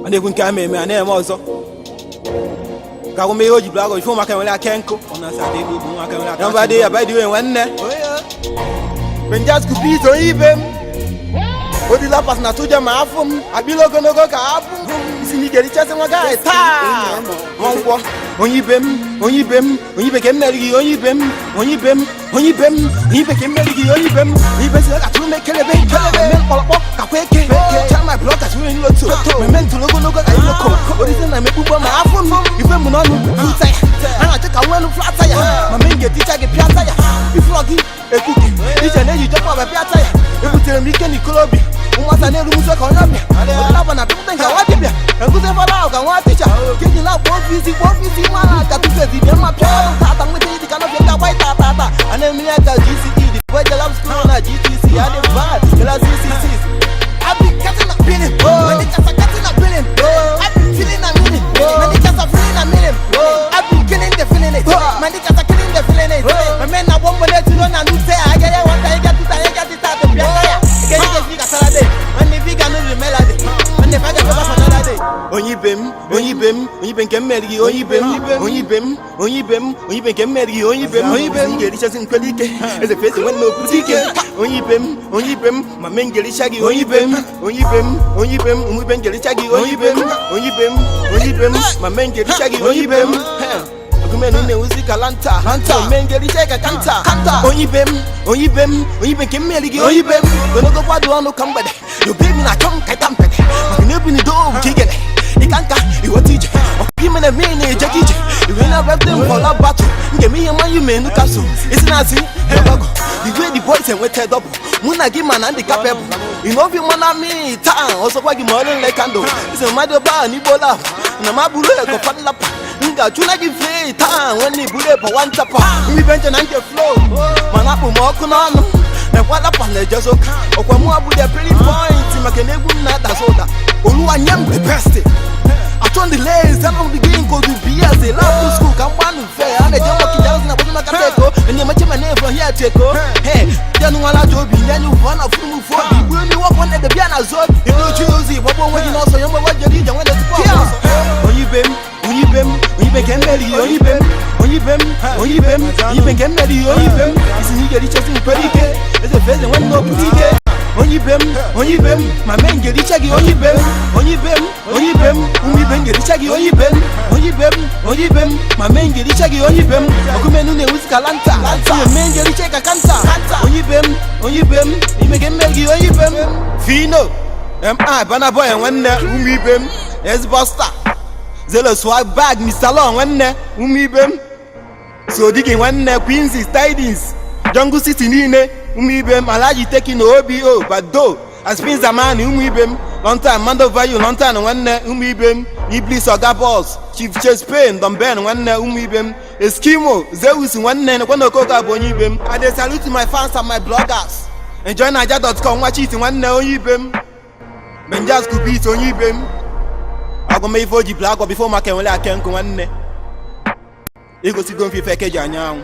ọ na-ekwu nke a ma eme a na-eme ọzọ ka agwụ ihe o ji blago ifo maka nwere aka nkụ nobody abide you nwanne Benjas Kupit onye ibe m odila pas na tụja ma afọ m abịla ogologo ka abụ isi n'igerichasị nwa gaghị taa nwankwọ onye ibe m onye ibe m onye ibe ka m mere gị onye ibe m onye ibe m onye ibe m onye ibe ka m mere gị onye ibe m onye ibe si ga tụrụ m ekelebe eme mkpọrọkpọ kakwa eke cha my bloggers nwere nloto meme ntụrụ ogologo ka iloko orisi na emekpugbo ma afọ m ife m n'ọnụ fụta ya a na-achọ ka nwelu flata ya ma me ga-eticha gị pịata ya ifụlọ gị ekuke ije na-eji jọpọ ọbịa pịata ya ebutere m ike n'ikolobi nwata na-eru muso ka onye ọbịa ọdịnaba na pịpụta nke nwa dibịa nkụzi fọla ahụ ka nwa ticha keji na-akpọ ofisi mara ka tufezi bịa mma pịa ọrụ tata nweta iji ka nọbịa ndị agba ịta ata a na-eme ya ka GCE dị Boyjalam School na GTC ya dị bad kela CCC I be getting a billion when the cats are getting a billion I be feeling a million when the cats are feeling a million I be killing the feeling it when the cats are killing the feeling it my men are one minute to run and say I get it one time I get it the piano get it big as Saturday when the big and the melody when the bag of another day onye ibe m nke mmeri gị onye ibe m nke mmeri gị onye ibe m ga-erichasị nkweli ike eze fesi nwanne okwute ike onye ibe m ma me ngericha gị onye ibe m ngericha gị onye ibe m ma me ngericha gị onye ibe m Ogumenu na-ewuzi ka lanta me ngericha ka kanta onye ibe m nke mmeri gị onye ibe m gonogo kwado ọnụ ka mgbede yobebi na achọ m kaita mpede maka na ebi nido ka igele ikanka iweta ije ọkụkọ ime na-eme na-eje ka ije iwe na wepụta m fọla batụ ngeme ihe mmanyu menu kapsụl isi na-asị yabago the way the boys enweta dọbụ mụ na gị ma na ndị kapebụ inobi mana mi taa ọsọkwa gị ma ọrụ nle kandụl isi mmadụ ọba n'igbo lap na ma bụrụ ego fadlapa m ga-achụla gị flee taa nwanne iburu ebo wantapa mmibe nche na nke flow mana akpụ m ọkụ n'ọnụ ekwadapa na-ejezo ụka ọkwa mụ abụ the pretty point maka na egwu m na-adazi ụda oluwa nye m the best I turn the lanes and I'm beginning go to be as a love to school can one fair and the jump in down na body maka teko and you match my name from here teko hey janu wala jobi nyanu fana fumu for the we only walk on the piano zone you know choose it bobo when you know so you mo wajeri jan when the sport onye ibe ka mmeri onye ibe ka mmeri isi ni geri chasi nkweli ike eze feze nwanne okwute ike onye ibe m ma me ngericha gị onye ibe m ụmụ ibe ngericha gị onye ibe m ma me ngericha gị onye ibe m ọkụmenu na-ewuzi ka lanta me ngericha ka kanta onye ibe m ime ka mmeri gị onye ibe m Fino Bana Boy nwanne ụmụ ibe m ezigbo star Zelo swag bag Mr. Long nwanne ụmụ ibe m so digi nwanne Quincy Tidings Jungle City niile ụmụ ibe m Alhaji Tekino OBO Bado Aspin Zamani ụmụ ibe m long time Mando Value long time nwanne ụmụ ibe m Iblis Oga Boss Chief Chase Pain Don Ben nwanne ụmụ ibe m Eskimo Zeus nwanne nekwana okoga bụ onye ibe m I dey salute my fans and my bloggers enjoy naija.com nwa chiti nwanne onye ibe m Benjas Kupit onye ibe m agwa m ife o ji blagwa bifo maka enwere aka nkụ nwanne igosigo mfe ife keji anyanwụ